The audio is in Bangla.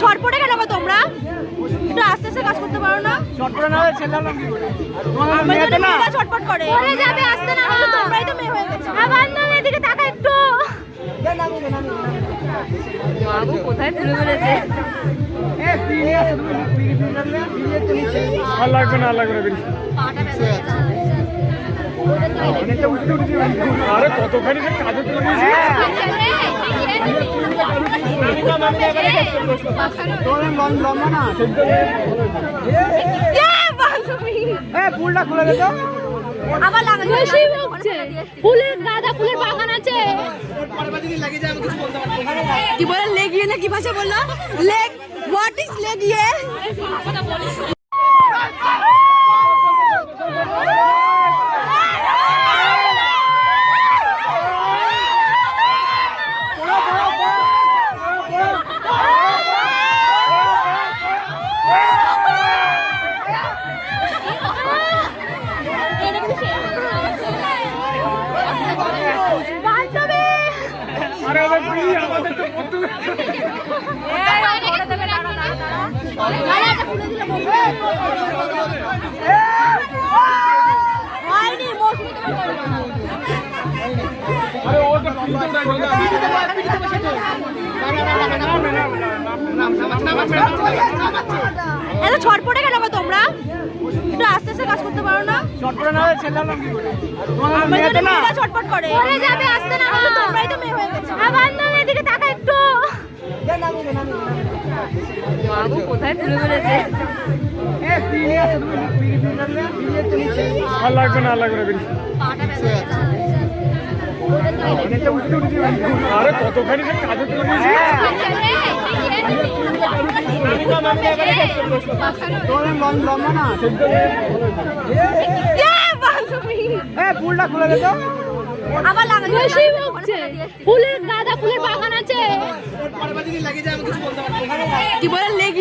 ছটপটে কেন তোমরা একটু আস্তে আস্তে কাজ করতে পারো না? ছটপট করে যাবে আসতে না, তোমরাই তো মেয়ে হয়ে গেছো। এদিকে তাকা একটু, কোথায় তুলে ফেলেছে। আরে কতখানি কাজে তুলে ফুলটা খুলে দিত ফুলের গাঁদা ফুলের বাগান আছে। কি বলে লেগিয়ে না কি ভাষা বললো? লেগ, হোয়াট ইজ লেগিয়ে? এত ছটপটে কেন তোমরা একটু আস্তে আস্তে কাজ করতে পারো না? ছটপট করে যাবে আসতে না, তোমরাই তো মেয়ে হয়ে গেছো। এদিকে তাকা একটু, কোথায় তুলে ফেলেছে। আরে কতখানি কাজে তুলে ফুলটা খুলে দিত ফুলের গাঁদা ফুলের বাগান আছে। কি বলে লেগে